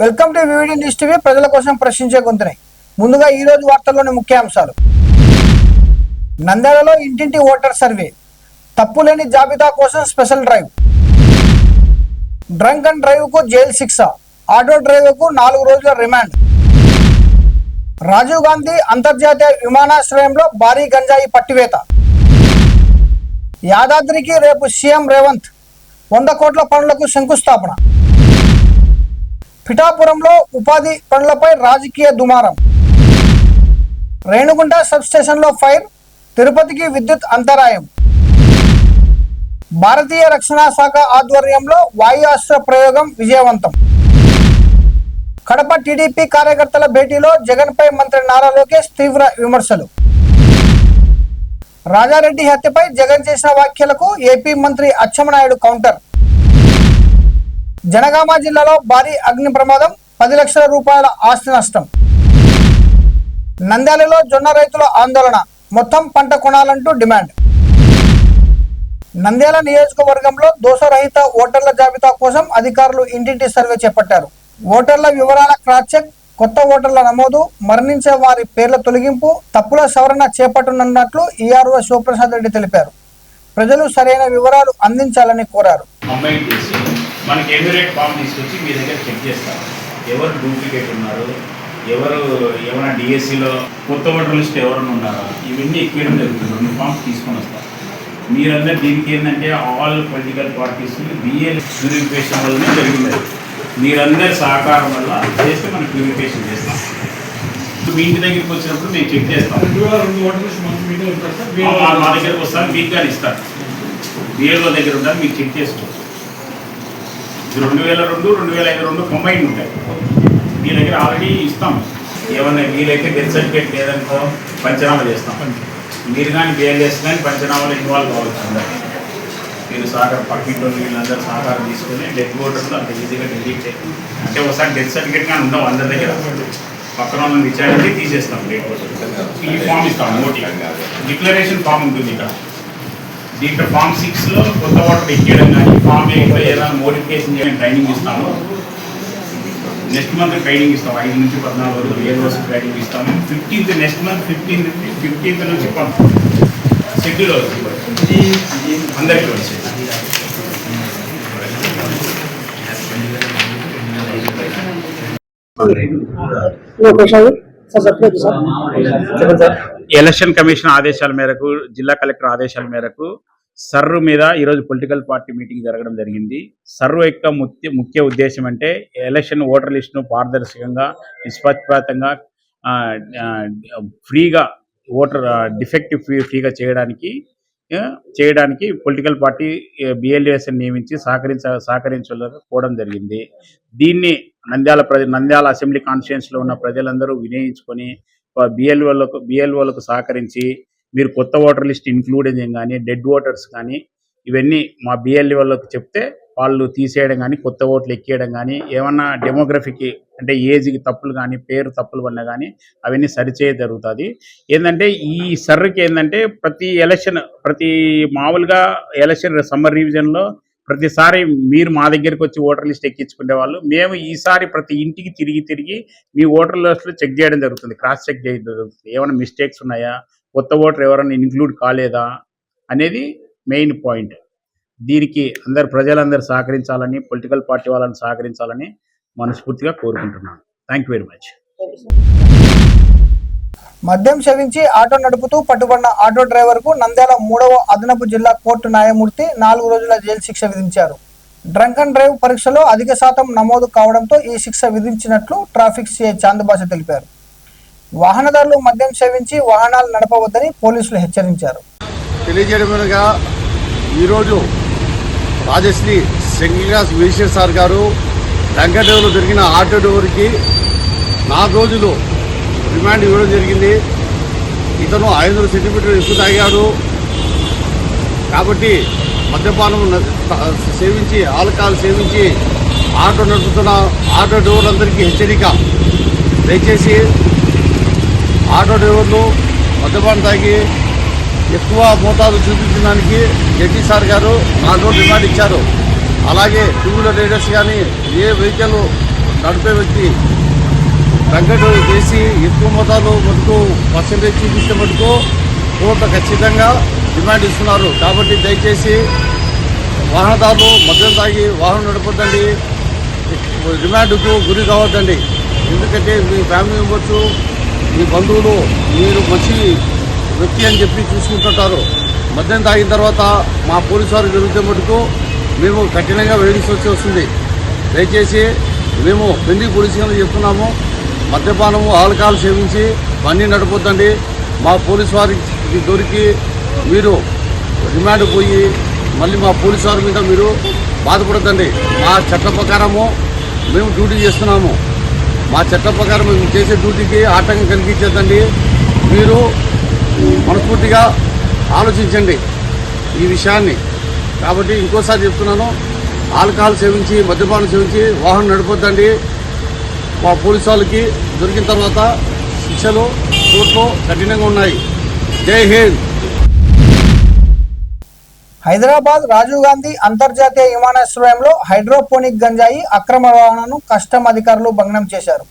Welcome to VVD news TV. ప్రజల కోసం ప్రశ్నించే గొంతునే. ముందుగా ఈ రోజు వార్తల్లోని ముఖ్యాంశాలు. నంద్యాలలో ఇంటింటి ఓటర్ సర్వే, తప్పులేని జాబితా కోసం special drive, drunk and drive కు జైలు శిక్ష, ఆటో డ్రైవర్ కు 4 రోజుల రిమాండ్, రాజీవ్ గాంధీ అంతర్జాతీయ విమానాశ్రయంలో భారీ గంజాయి పట్టివేత, యాదాద్రికి రేపు సీఎం రేవంత్ 100 కోట్ల పనులకు శంకుస్థాపన, పిఠాపురంలో ఉపాధి పనులపై రాజకీయ దుమారం, రేణుగుంట సబ్స్టేషన్లో ఫైర్, తిరుపతికి విద్యుత్ అంతరాయం, భారతీయ రక్షణ శాఖ ఆధ్వర్యంలో వాయుయాస్త్ర ప్రయోగం విజయవంతం, కడప టీడీపీ కార్యకర్తల భేటీలో జగన్పై మంత్రి నారా లోకేష్ తీవ్ర విమర్శలు, రాజారెడ్డి హత్యపై జగన్ చేసిన వ్యాఖ్యలకు ఏపీ మంత్రి అచ్చెన్నాయుడు కౌంటర్, జనగామ జిల్లాలో భారీ అగ్ని ప్రమాదం, 10 లక్షల రూపాయల ఆస్తి నష్టం, నంద్యాలలో జొన్న రైతుల ఆందోళన, మొత్తం పంట కొనాలంటూ డిమాండ్, నంద్యాల నియోజకవర్గంలో దోషరహిత ఓటర్ల జాబితా కోసం అధికారులు ఇంటింటి సర్వే చేపట్టారు. ఓటర్ల వివరాల క్రాస్ చెక్, కొత్త ఓటర్ల నమోదు, మరణించే వారి పేర్ల తొలగింపు, తప్పుల సవరణ చేపట్టనున్నట్లు ఈఆర్ఓ శివప్రసాద్ రెడ్డి తెలిపారు. ప్రజలు సరైన వివరాలు అందించాలని కోరారు. మనకి ఎమ్యూరేట్ ఫామ్ తీసుకొచ్చి మీ దగ్గర చెక్ చేస్తారు. ఎవరు డూప్లికేట్ ఉన్నారు, ఎవరు ఏమైనా డిఎస్సిలో కొత్త ఓటర్ లిస్ట్ ఎవరైనా ఉన్నారా, ఇవన్నీ ఎక్కియడం జరుగుతుంది. 2 ఫామ్స్ తీసుకొని వస్తారు. మీరందరూ దీనికి ఏంటంటే all political parties BL purification వల్లనే జరిగింది. మీరందరి సహకారం వల్ల చేస్తే మనం ప్యూరిఫికేషన్ చేస్తాం. మీ ఇంటి దగ్గరికి వచ్చినప్పుడు మేము చెక్ చేస్తాం. మా దగ్గరకు వస్తాను, మీకు కానీ ఇస్తారు. బిఎల్ఓ దగ్గర ఉంటారు, మీకు చెక్ చేసుకోవచ్చు. 2002, 2005 కంబైన్ ఉంటాయి. మీ దగ్గర ఆల్రెడీ ఇస్తాం. ఏమన్నా వీలైతే డెత్ సర్టిఫికేట్ లేదనుకో పంచనామా చేస్తాం. మీరు కానీ బిఎల్ఎస్ కానీ పంచనామాలో ఇన్వాల్వ్ కావచ్చు. అందరికీ మీరు సహకారం, పక్కింటి వీళ్ళందరూ సహకారం తీసుకుని డెత్ ఓటర్లు అంత ఈజీగా డిలీట్ చేయాలి. అంటే ఒకసారి డెత్ సర్టిఫికేట్ కానీ ఉందాం అందరి దగ్గర, పక్కన వాళ్ళని విచారించి తీసేస్తాం డెత్ ఓటర్. ఈ ఫామ్ ఇస్తాం. నోటి డిక్లరేషన్ ఫామ్ ఉంటుంది ఇక్కడ. దీంట్లో ఫామ్ 6లో కొత్త ఓటర్ ఎక్కేయడం కానీ, ఫామ్ 8లో ఏదైనా మోడిఫికేషన్ చేయడం ట్రైనింగ్ ఇస్తాము. నెక్స్ట్ మంత్ ట్రైనింగ్ ఇస్తాం. 5 నుంచి 14 వరకు 7 రోజులు ట్రైనింగ్ ఇస్తాము. 15th నెక్స్ట్ మంత్ 15th నుంచి షెడ్యూల్ అవుతుంది అందరికీ వచ్చి. ఎలక్షన్ కమిషన్ ఆదేశాల మేరకు, జిల్లా కలెక్టర్ ఆదేశాల మేరకు సర్రు మీద ఈరోజు పొలిటికల్ పార్టీ మీటింగ్ జరగడం జరిగింది. సర్రు యొక్క ముఖ్య ఉద్దేశం అంటే ఎలక్షన్ ఓటర్ లిస్టును పారదర్శకంగా, నిష్పక్షపాతంగా, ఫ్రీగా ఓటర్ డిఫెక్టివ్ ఫ్రీగా చేయడానికి పొలిటికల్ పార్టీ బిఎల్ఏఎస్ని నియమించి సహకరించకపోవడం జరిగింది. దీన్ని నంద్యాల అసెంబ్లీ కాన్స్టిట్యుయెన్సీలో ఉన్న ప్రజలందరూ వినియోగించుకొని బిఎల్ఓలకు సహకరించి మీరు కొత్త ఓటర్ లిస్ట్ ఇంక్లూడింగ్ కానీ, డెడ్ ఓటర్స్ కానీ ఇవన్నీ మా బిఎల్ఓలకు చెప్తే వాళ్ళు తీసేయడం కానీ, కొత్త ఓట్లు ఎక్కేయడం కానీ, ఏమన్నా డెమోగ్రఫీకి అంటే ఏజ్కి తప్పులు కానీ, పేరు తప్పులు పడినా కానీ అవన్నీ సరిచేయ జరుగుతుంది. ఏంటంటే ఈ సర్కి ఏంటంటే ప్రతి మామూలుగా ఎలక్షన్ సమ్మర్ రివిజన్లో ప్రతిసారి మీరు మా దగ్గరికి వచ్చి ఓటర్ లిస్ట్ ఎక్కించుకునే వాళ్ళు, మేము ఈసారి ప్రతి ఇంటికి తిరిగి మీ ఓటర్ లిస్టులో చెక్ చేయడం జరుగుతుంది, క్రాస్ చెక్ చేయడం జరుగుతుంది. ఏమైనా మిస్టేక్స్ ఉన్నాయా, కొత్త ఓటర్ ఎవరైనా ఇంక్లూడ్ కాలేదా అనేది మెయిన్ పాయింట్. దీనికి ప్రజలందరూ సహకరించాలని, పొలిటికల్ పార్టీ వాళ్ళని సహకరించాలని మనస్ఫూర్తిగా కోరుకుంటున్నాను. Thank you very much. మద్యం సేవించి ఆటో నడుపుతూ పట్టుబడిన ఆటో డ్రైవర్కు నంద్యాల 3వ అదనపు జిల్లా కోర్టు న్యాయమూర్తి 4 రోజుల జైలు శిక్ష విధించారు. డ్రంక్ అండ్ డ్రైవ్ పరీక్షలో అధిక శాతం నమోదు కావడంతో ఈ శిక్ష విధించినట్లు ట్రాఫిక్ సిఐ చాందబాష తెలిపారు. వాహనదారులు మద్యం సేవించి వాహనాలు నడపవద్దని పోలీసులు హెచ్చరించారు. తెలియజేయడమనగా ఈరోజు రాజశ్రీ సింగిల్గాస్ విజయ్ సార్ గారు డంకటేవులో జరిగిన ఆటో డ్రైవర్కి 4 రోజులు రిమాండ్ ఇవ్వడం జరిగింది. ఇతను 500 సెంటీమీటర్లు ఎక్కువ తాగాడు కాబట్టి మద్యపానం సేవించి, ఆల్కహాల్ సేవించి ఆటో నడుపుతున్న ఆటో డ్రైవర్లందరికీ హెచ్చరిక. దయచేసి ఆటో డ్రైవర్లు మద్యపానం తాగి ఎక్కువ మోతాదు చూపించిన దానికి జడ్జి సార్ గారు 4 రోజులు రిమాండ్ ఇచ్చారు. అలాగే 2 వీలర్ రైడర్స్ కానీ ఏ వెహికల్ నడిపే వ్యక్తి డ్రంక్ చేసి ఎక్కువ మొత్తాలు మటుకు పర్సెంటేజ్ చూపిస్తే మటుకు కోర్టు ఖచ్చితంగా డిమాండ్ ఇస్తున్నారు. కాబట్టి దయచేసి వాహనదారులు మద్యం తాగి వాహనం నడపొద్దండి, రిమాండ్కు గురి కావద్దండి. ఎందుకంటే మీ ఫ్యామిలీ మెంబర్స్, మీ బంధువులు మీరు మంచి వ్యక్తి అని చెప్పి చూసుకుంటుంటారు. మద్యం తాగిన తర్వాత మా పోలీసు వారు జరిగితే మటుకు మేము కఠినంగా వేధించవలసి వస్తుంది. దయచేసి మేము పెండింగ్ పోలీసులు చెప్తున్నాము, మద్యపానము ఆల్కహాల్ సేవించి బండి నడపొద్దండి. మా పోలీసు వారికి దొరికి మీరు రిమాండ్ పోయి మళ్ళీ మా పోలీసు వారి మీద మీరు బాధపడద్దండి. మా చట్ట ప్రకారము మేము డ్యూటీ చేస్తున్నాము. మా చట్ట ప్రకారం మేము చేసే డ్యూటీకి ఆటంకం కలిగించద్దండి. మీరు మనస్ఫూర్తిగా ఆలోచించండి ఈ విషయాన్ని. కాబట్టి ఇంకోసారి చెప్తున్నాను, ఆల్కహాల్ సేవించి మద్యపానం సేవించి వాహనం నడపొద్దండి. మా పోలీసు వాళ్ళకి దొరికిన తర్వాత శిక్షలు కోర్టులో కఠినంగా ఉన్నాయి. జై హింద్. హైదరాబాద్ రాజీవ్ గాంధీ అంతర్జాతీయ విమానాశ్రయంలో హైడ్రోపోనిక్ గంజాయి అక్రమ రవాణాను కస్టమ్ అధికారులు భగ్నం చేశారు.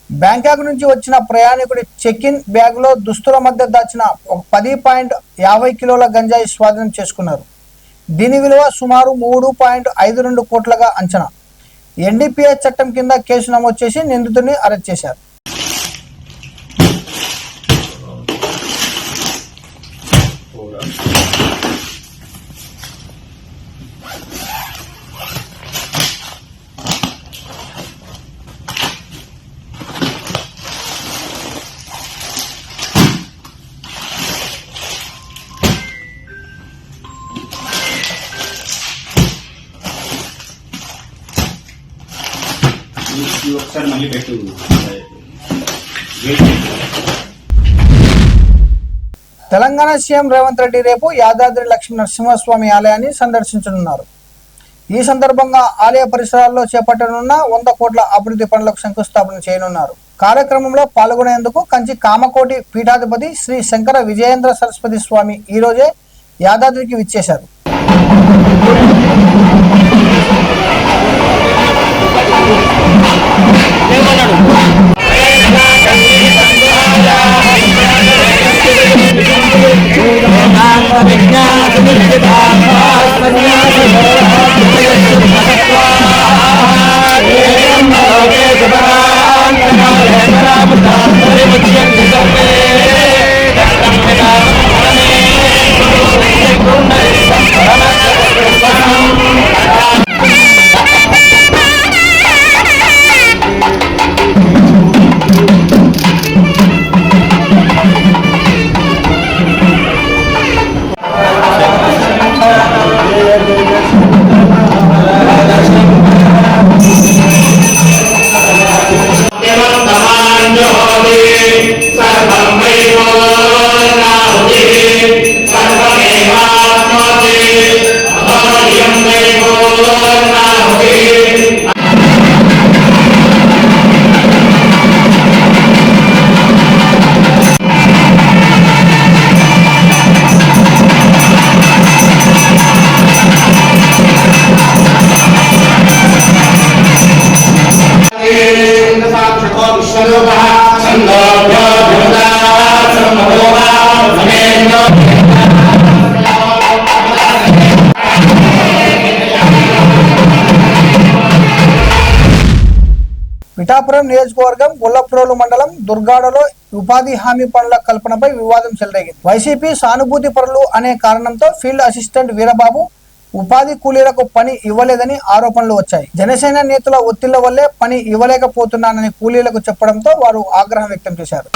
బ్యాంకాక్ నుంచి వచ్చిన ప్రయాణికుడి చెక్-ఇన్ బ్యాగ్లో దుస్తుల మధ్య దాచిన 10.50 కిలోల గంజాయి స్వాధీనం చేసుకున్నారు. దీని విలువ సుమారు 3.52 కోట్లుగా అంచనా. ఎన్డీపీఎస్ చట్టం కింద కేసు నమోదు చేసి నిందితుడిని అరెస్ట్ చేశారు. ఒకసారి మళ్ళీ పెట్టు. తెలంగాణ సీఎం రేవంత్ రెడ్డి రేపు యాదాద్రి లక్ష్మీ నరసింహస్వామి ఆలయాన్ని సందర్శించనున్నారు. ఈ సందర్భంగా ఆలయ పరిసరాల్లో చేపట్టనున్న 100 కోట్ల అభివృద్ధి పనులకు శంకుస్థాపన చేయనున్నారు. కార్యక్రమంలో పాల్గొనేందుకు కంచి కామకోటి పీఠాధిపతి శ్రీ శంకర విజయేంద్ర సరస్వతి స్వామి ఈ రోజే యాదాద్రికి విచ్చేశారు. పిఠాపురం నియోజకవర్గం గొల్లప్రోలు మండలం దుర్గాడలో ఉపాధి హామీ పనుల కల్పనపై వివాదం చెలరేగింది. వైసీపీ సానుభూతి పరులు అనే కారణంతో ఫీల్డ్ అసిస్టెంట్ వీరబాబు ఉపాధి కూలీలకు పని ఇవ్వలేదని ఆరోపణలు వచ్చాయి. జనసేన నేతల ఒత్తిళ్ల వల్లే పని ఇవ్వలేకపోతున్నానని కూలీలకు చెప్పడంతో వారు ఆగ్రహం వ్యక్తం చేశారు.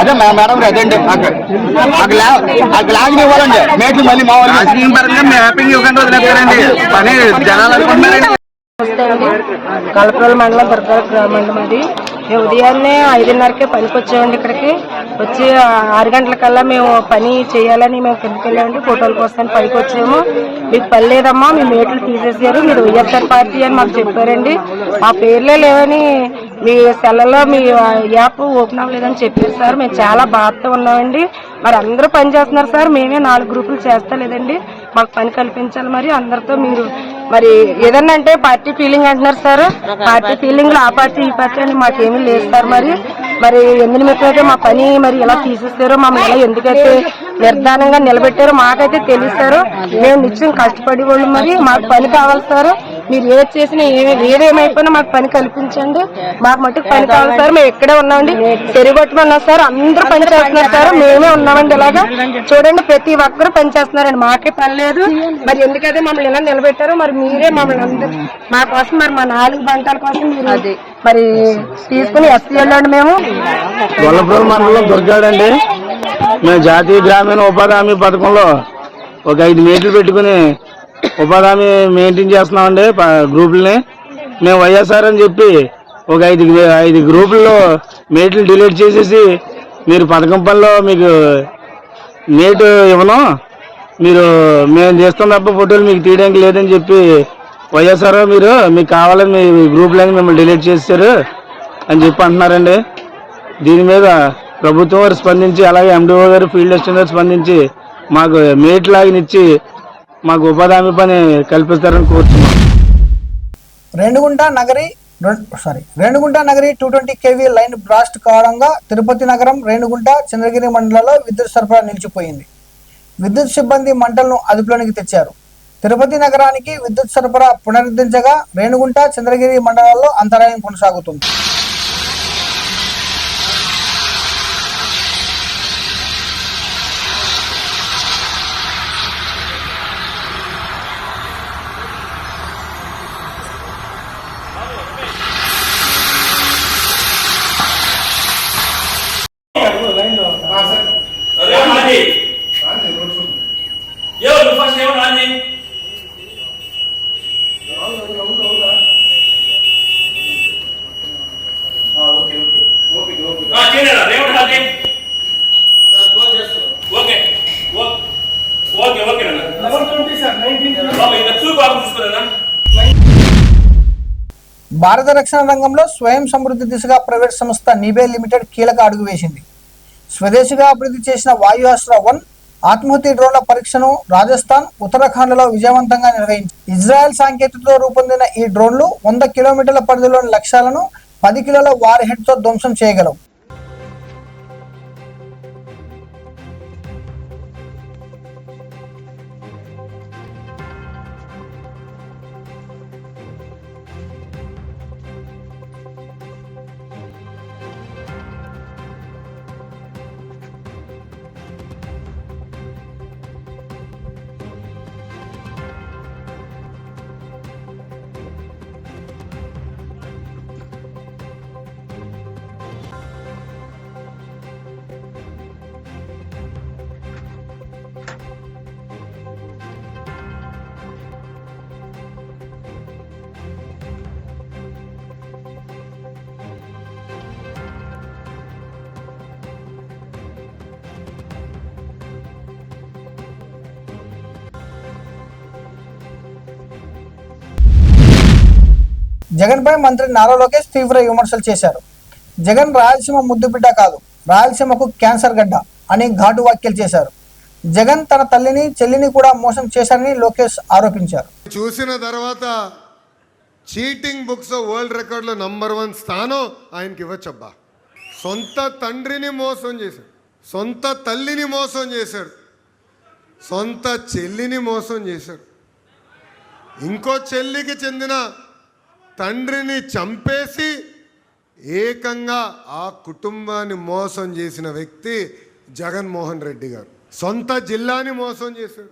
అదే మేడం అదండి నాకు లాగిన ఇవ్వాలండి మేట్లు మళ్ళీ మా రాజకీయం పరంగా మేము హ్యాపీగా ఇవ్వకుండా వదిలేస్తారండి పని జనాలు అనుకుంటున్నారండి. నమస్తే అండి. కలపరోలు మండలం దుర్గా గ్రామం అది. మేము ఉదయాన్నే 5:30కే పనికి వచ్చామండి. ఇక్కడికి వచ్చి 6 గంటలకల్లా మేము పని చేయాలని మేము కిందకి వెళ్ళామండి. ఫోటోల కోసం పైకి వచ్చాము. మీకు పని లేదమ్మా, మీ మేట్లు తీసేసారు, మీరు వైఎస్ఆర్ పార్టీ అని మాకు చెప్పారండి. మా పేర్లే లేవని మీ సెల్లలో మీ యాప్ ఓపెన్ అవ్వలేదని చెప్పారు సార్. మేము చాలా బాధతో ఉన్నామండి. మరి అందరూ పని చేస్తున్నారు సార్, మేమే 4 గ్రూపులు చేస్తలేదండి. మాకు పని కల్పించాలి. మరి అందరితో మీరు మరి ఏదన్నా అంటే పార్టీ ఫీలింగ్ అంటున్నారు సార్. పార్టీ ఫీలింగ్ ఆ పార్టీ ఈ పార్టీ అని మాకేమీ లేదు సార్. మరి ఎన్ని నిమిషాలైతే మా పని మరి ఎలా తీసేస్తారో, మమ్మల్ని ఎలా ఎందుకైతే నిర్ధానంగా నిలబెట్టారో మాకైతే తెలుస్తారు. మేము నిత్యం కష్టపడి వాళ్ళు, మరి మాకు పని కావాలి సార్. మీరు ఏది చేసినా ఏదేమైపోయినా మాకు పని కల్పించండి. మాకు మట్టుకు పని కావాలి సార్. మేము ఇక్కడే ఉన్నామండి, చెరుగొట్టుకున్నాం సార్. అందరూ పని చేస్తున్నారు సార్, మేమే ఉన్నామండి. ఇలాగా చూడండి, ప్రతి ఒక్కరు పని చేస్తున్నారండి. మాకే పని లేదు. మరి ఎందుకైతే మమ్మల్ని ఎలా నిలబెట్టారో మరి మీరే మమ్మల్ని అందరూ మా కోసం, మరి మా 4 బంటాల కోసం మీరు అది మరి తీసుకుని ఎస్సీ వెళ్ళండి. మేము గొల్లపురం మండలం దుర్గాడండి. మేము జాతీయ గ్రామీణ ఉపాధి హామీ పథకంలో ఒక 5 మీటర్లు పెట్టుకుని ఉపాధి హామీ మెయింటైన్ చేస్తున్నామండి గ్రూపుల్ని. మేము వైఎస్ఆర్ అని చెప్పి ఒక 5 గ్రూపుల్లో మేట్లు డిలీట్ చేసేసి, మీరు పథకం పనిలో మీకు మేటు ఇవ్వను, మేము చేస్తున్న తప్ప ఫోటోలు మీకు తీయడానికి లేదని చెప్పి వైఎస్ఆర్ మీకు కావాలని మీ గ్రూప్లని మిమ్మల్ని డిలీట్ చేశారు అని చెప్పి అంటున్నారండి. దీని మీద ప్రభుత్వం వారు స్పందించి, అలాగే ఎండిఓ గారు, ఫీల్డ్ అసిస్టెంట్ గారు స్పందించి మాకు మేట్ లాగినిచ్చి మాకు ఉపాధి హామీ పని కల్పిస్తారని కోరుతున్నాం. Renigunta Nagari 220 kV line blast కావడంగా తిరుపతి నగరం, రేణుగుంట, చంద్రగిరి మండలాల్లో విద్యుత్ సరఫరా నిలిచిపోయింది. విద్యుత్ సిబ్బంది మంటలను అదుపులోనికి తెచ్చారు. తిరుపతి నగరానికి విద్యుత్ సరఫరా పునరుద్ధరించగా రేణుగుంట, చంద్రగిరి మండలాల్లో అంతరాయం కొనసాగుతుంది. భారత రక్షణ రంగంలో స్వయం సమృద్ధి దిశగా ప్రైవేట్ సంస్థ నీబే లిమిటెడ్ కీలక అడుగు వేసింది. స్వదేశీగా అభివృద్ధి చేసిన వాయుయాస్త్ర 1 ఆత్మాహుతి డ్రోన్ల పరీక్షను రాజస్థాన్, ఉత్తరాఖండ్లో విజయవంతంగా నిర్వహించింది. ఇజ్రాయెల్ సాంకేతికతతో రూపొందిన ఈ డ్రోన్లు 100 కిలోమీటర్ల పరిధిలోని లక్ష్యాలను 10 కిలోల వార్ హెడ్తో ధ్వంసం చేయగలవు. జగన్ పై మంత్రి నారా లోకేష్ తీవ్ర విమర్శలు చేశారు. జగన్ రాయలసీమ ముద్దుబిడ్డ కాదు, రాయలసీమకు క్యాన్సర్ గడ్డ అని ఘాటు వ్యాఖ్యలు చేశారు. జగన్ తన తల్లిని, చెల్లిని కూడా మోసం చేశారని లోకేష్ ఆరోపించారు. చూసిన తర్వాత చీటింగ్ బుక్స్ వరల్డ్ రికార్డులో నంబర్ 1 స్థానం ఆయనకి ఇవ్వచ్చబ్బా. సొంత తండ్రిని మోసం చేశాడు, సొంత తల్లిని మోసం చేశాడు, సొంత చెల్లిని మోసం చేశాడు, ఇంకో చెల్లికి చెందిన తండ్రిని చంపేసి ఏకంగా ఆ కుటుంబాన్ని మోసం చేసిన వ్యక్తి జగన్మోహన్ రెడ్డి గారు. సొంత జిల్లాని మోసం చేశాడు,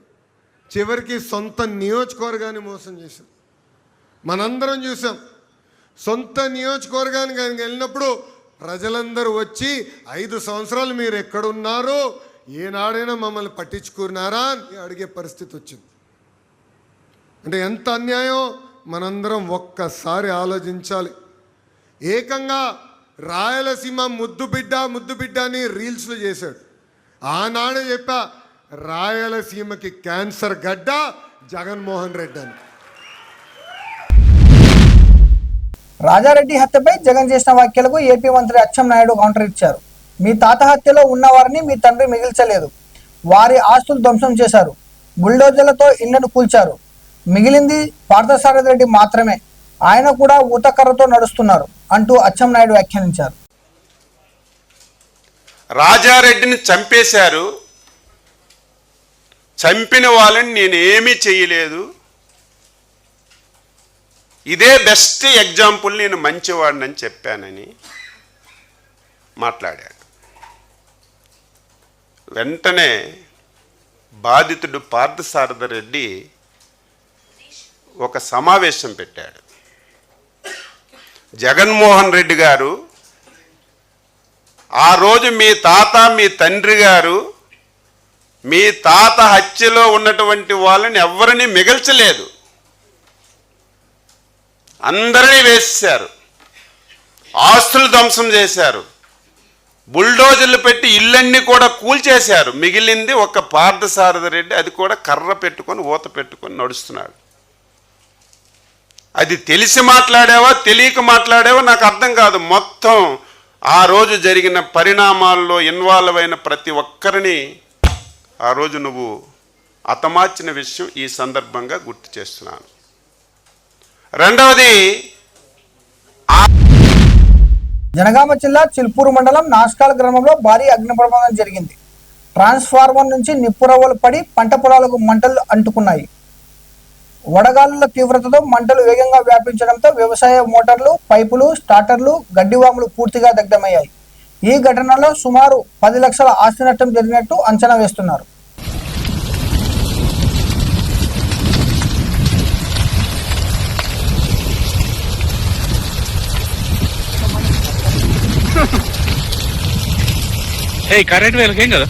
చివరికి సొంత నియోజకవర్గాన్ని మోసం చేశాడు. మనందరం చూసాం. సొంత నియోజకవర్గానికి ఆయన వెళ్ళినప్పుడు ప్రజలందరూ వచ్చి 5 సంవత్సరాలు మీరు ఎక్కడున్నారో ఏనాడైనా మమ్మల్ని పట్టించుకున్నారా అని అడిగే పరిస్థితి వచ్చింది. అంటే ఎంత అన్యాయం మనందరం ఒక్కసారి ఆలోచించాలి. ఏకంగా రాయలసీమ ముద్దు బిడ్డ అని రీల్స్లో చేశాడు. ఆనాడే చెప్పా, రాయలసీమకి క్యాన్సర్ గడ్డ జగన్మోహన్ రెడ్డి అని. రాజారెడ్డి హత్యపై జగన్ చేసిన వ్యాఖ్యలకు ఏపీ మంత్రి అచ్చెన్నాయుడు కౌంటర్ ఇచ్చారు. మీ తాత హత్యలో ఉన్నవారిని మీ తండ్రి మిగిల్చలేదు, వారి ఆస్తులు ధ్వంసం చేశారు, బుల్డోజర్లతో ఇళ్లను కూల్చారు, మిగిలింది పార్థసారథి రెడ్డి మాత్రమే, ఆయన కూడా ఊతకర్రతో నడుస్తున్నారు అంటూ అచ్చెన్నాయుడు వ్యాఖ్యానించారు. రాజారెడ్డిని చంపేశారు, చంపిన వాళ్ళని నేను ఏమీ చేయలేదు, ఇదే బెస్ట్ ఎగ్జాంపుల్, నేను మంచివాడినని చెప్పానని మాట్లాడాడు. వెంటనే బాధితుడు పార్థసారథి రెడ్డి ఒక సమావేశం పెట్టాడు. జగన్మోహన్ రెడ్డి గారు, ఆ రోజు మీ తాత మీ తండ్రి గారు మీ తాత హత్యలో ఉన్నటువంటి వాళ్ళని ఎవరిని మిగల్చలేదు, అందరినీ వేసేశారు, ఆస్తులు ధ్వంసం చేశారు, బుల్డోజర్లు పెట్టి ఇళ్ళన్నీ కూడా కూల్చేశారు, మిగిలింది ఒక పార్థసారథి రెడ్డి, అది కూడా కర్ర పెట్టుకొని ఊత పెట్టుకొని నడుస్తున్నాడు. అది తెలిసి మాట్లాడావా తెలియక మాట్లాడావా నాకు అర్థం కాదు. మొత్తం ఆ రోజు జరిగిన పరిణామాల్లో ఇన్వాల్వ్ అయిన ప్రతి ఒక్కరిని ఆ రోజు నువ్వు హతమార్చిన విషయం ఈ సందర్భంగా గుర్తు చేస్తున్నాను. రెండవది, జనగామ జిల్లా చిల్పూరు మండలం నాస్కాల్ గ్రామంలో భారీ అగ్ని ప్రమాదం జరిగింది. ట్రాన్స్ఫార్మర్ నుంచి నిప్పురవ్వలు పడి పంట పొలాలకు మంటలు అంటుకున్నాయి. వడగాలుల తీవ్రతతో మంటలు వేగంగా వ్యాపించడంతో వ్యవసాయ మోటార్లు, పైపులు, స్టార్టర్లు, గడ్డివాములు పూర్తిగా దగ్ధమయ్యాయి. ఈ ఘటనలో సుమారు 10 లక్షల ఆస్తి నష్టం జరిగినట్టు అంచనా వేస్తున్నారు. కరెంట్ వేలకేం కదా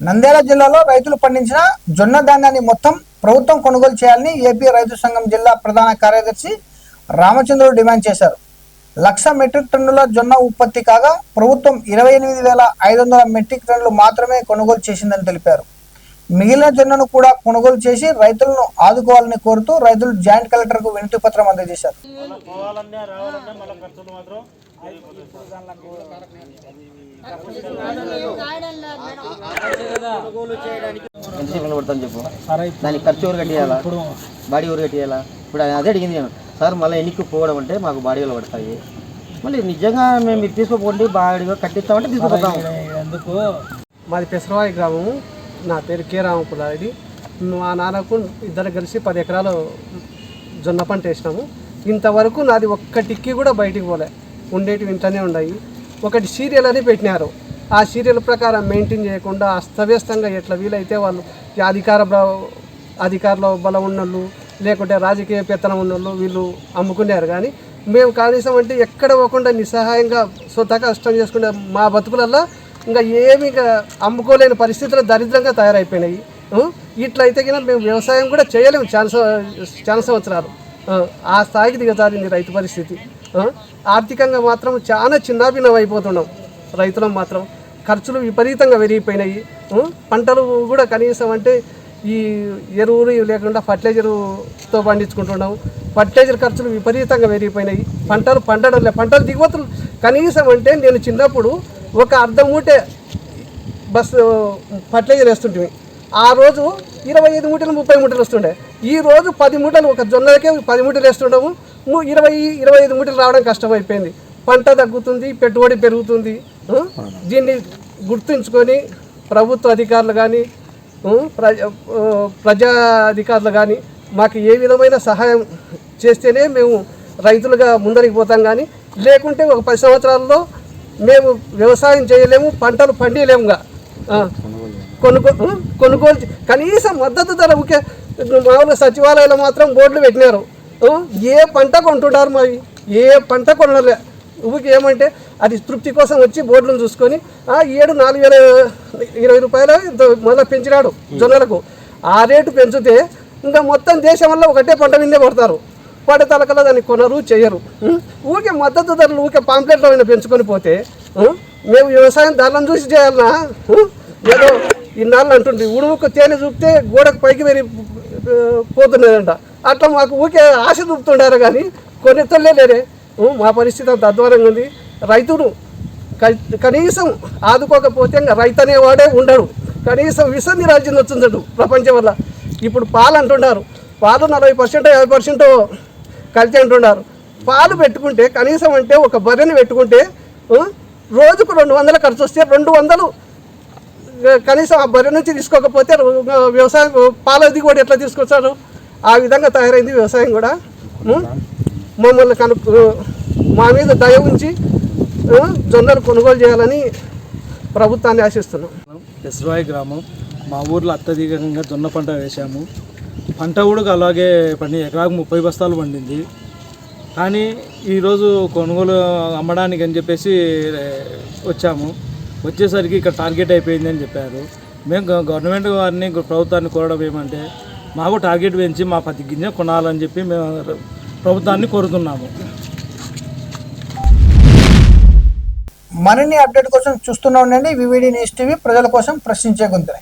నంద్యాల జిల్లాలో రైతులు పండించిన జొన్న ధాన్యాన్ని మొత్తం ప్రభుత్వం కొనుగోలు చేయాలని ఏపీ రైతు సంఘం జిల్లా ప్రధాన కార్యదర్శి రామచంద్రుడు డిమాండ్ చేశారు. 1,00,000 మెట్రిక్ టన్నుల జొన్న ఉత్పత్తి కాగా ప్రభుత్వం 28,500 మెట్రిక్ టన్నులు మాత్రమే కొనుగోలు చేసిందని తెలిపారు. మిగిలిన జొన్నను కూడా కొనుగోలు చేసి రైతులను ఆదుకోవాలని కోరుతూ రైతులు జాయింట్ కలెక్టర్కు వినతి పత్రం అందజేశారు. ఎంతసేపు పడుతుంది చెప్పు, దానికి ఖర్చు ఎవరు కట్టేయాలా, బాడీ ఎవరు కట్టేయాలా? ఇప్పుడు అదే అడిగింది నేను, సార్ మళ్ళీ ఎన్నికి పోవడం అంటే మాకు బాడీలు పడతాయి, మళ్ళీ నిజంగా మేము మీరు తీసుకోపోండి బాడీగా కట్టిస్తామంటే తీసుకుపోతాము. ఎందుకు మాది పెసరవాయి గ్రామము, నా పేరు కే రామపుల్లారెడ్డి. మా నాన్నకు ఇద్దరు కలిసి 10 ఎకరాలు జొన్న పంట వేసినాము. ఇంతవరకు నాది ఒక్క టిక్కీ కూడా బయటికి పోలే, ఉండేటివి ఇంట్లోనే ఉన్నాయి. ఒకటి సీరియల్ అని పెట్టినారు, ఆ సీరియల్ ప్రకారం మెయింటైన్ చేయకుండా అస్తవ్యస్తంగా ఎట్లా వీలైతే వాళ్ళు అధికారుల బలం ఉన్నోళ్ళు లేకుంటే రాజకీయ పెత్తనం ఉన్నోళ్ళు వీళ్ళు అమ్ముకున్నారు. కానీ మేము కనీసం అంటే ఎక్కడ పోకుండా నిస్సహాయంగా సొంత కష్టం చేసుకునే మా బతుకులల్లో ఇంకా ఏమి ఇంకా అమ్ముకోలేని పరిస్థితులు దరిద్రంగా తయారైపోయినాయి. ఇట్లయితే కన్నా మేము వ్యవసాయం కూడా చేయలేము చాలా సంవత్సరాలు. ఆ స్థాయికి దిగజారింది రైతు పరిస్థితి. ఆర్థికంగా మాత్రం చాలా చిన్నాభిన్నం అయిపోతున్నాం. రైతులం మాత్రం ఖర్చులు విపరీతంగా పెరిగిపోయినాయి. పంటలు కూడా కనీసం అంటే ఈ ఎరువులు లేకుండా ఫర్టిలైజర్తో పండించుకుంటున్నాము. ఫర్టిలైజర్ ఖర్చులు విపరీతంగా పెరిగిపోయినాయి. పంటలు పండడం లేదు, పంటలు దిగుమతులు కనీసం అంటే నేను చిన్నప్పుడు ఒక అర్ధ మూటే బస్సు ఫర్టిలైజర్ వేస్తుంటే ఆ రోజు 25 మూటలు 30 మూటలు వస్తుండే. ఈ రోజు 10 మూటలు ఒక జొన్నలకే 10 మూటలు వేస్తుండము, 20-25 మూటలు రావడం కష్టమైపోయింది. పంట తగ్గుతుంది, పెట్టుబడి పెరుగుతుంది. దీన్ని గుర్తుంచుకొని ప్రభుత్వ అధికారులు కానీ ప్రజా అధికారులు కానీ మాకు ఏ విధమైన సహాయం చేస్తేనే మేము రైతులుగా ముందరికి పోతాం. కానీ లేకుంటే ఒక 10 సంవత్సరాల్లో మేము వ్యవసాయం చేయలేము, పంటలు పండియలేముగా. కొనుగోలు కనీసం మద్దతు ధర ఊకే మామూలుగా సచివాలయంలో మాత్రం బోర్డులు పెట్టినారు. ఏ పంట కొంటున్నారు, మరి ఏ పంట కొనలే. ఊరికి ఏమంటే అది తృప్తి కోసం వచ్చి బోర్డులను చూసుకొని 4,020 రూపాయలు మళ్ళీ పెంచినాడు జొన్నలకు. ఆ రేటు పెంచితే ఇంకా మొత్తం దేశం వల్ల ఒకటే పంట మీదే పడతారు. పడే తలకల్లా దాన్ని కొనరు, చేయరు. ఊరికే మద్దతు ధరలు ఊరికే పాంప్లెట్లో అయినా పెంచుకొని పోతే మేము వ్యవసాయం ధరలను చూసి చేయాలన్నా? ఏదో ఇన్నాళ్ళు అంటుంది ఉడుముకు తేనె చూపితే గోడకు పైకి పోతున్నదంట. అట్లా మాకు ఊరికే ఆశ చూపుతుండారు కానీ కొనెత్తలే లేరే. మా పరిస్థితి అంత అధ్వానంగా ఉంది. రైతును కనీసం ఆదుకోకపోతే ఇంకా రైతు అనేవాడే ఉండడు. కనీసం విష నిరాజ్యం వచ్చిందడు ప్రపంచం వల్ల. ఇప్పుడు పాలు అంటున్నారు, పాలు 40% 50% కలిసి అంటున్నారు. పాలు పెట్టుకుంటే కనీసం అంటే ఒక బర్రెని పెట్టుకుంటే రోజుకు 200 ఖర్చు వస్తే 200 కనీసం ఆ బర్రె నుంచి తీసుకోకపోతే వ్యవసాయం పాలది కూడా ఎట్లా తీసుకొచ్చారు? ఆ విధంగా తయారైంది వ్యవసాయం కూడా. మమ్మల్ని మా మీద దయ ఉంచి జొన్నలు కొనుగోలు చేయాలని ప్రభుత్వాన్ని ఆశిస్తున్నాం. ఎస్రాయి గ్రామం, మా ఊర్లో అత్యధికంగా జొన్న పంట వేసాము. పంట కూడా అలాగే ఎకరాకు 30 బస్తాలు పండింది. కానీ ఈరోజు కొనుగోలు అమ్మడానికి అని చెప్పేసి వచ్చాము. వచ్చేసరికి ఇక్కడ టార్గెట్ అయిపోయింది అని చెప్పారు. మేము గవర్నమెంట్ వారిని ప్రభుత్వాన్ని కోరడం ఏమంటే మాకు టార్గెట్ పెంచి మా పత్తి గింజ కొనాలని చెప్పి మేము ప్రభుత్వాన్ని కోరుతున్నాము. మరిన్ని అప్డేట్ కోసం చూస్తూనే ఉండండి వివిడి న్యూస్ టీవీ, ప్రజల కోసం ప్రశ్నించే గొంతునే.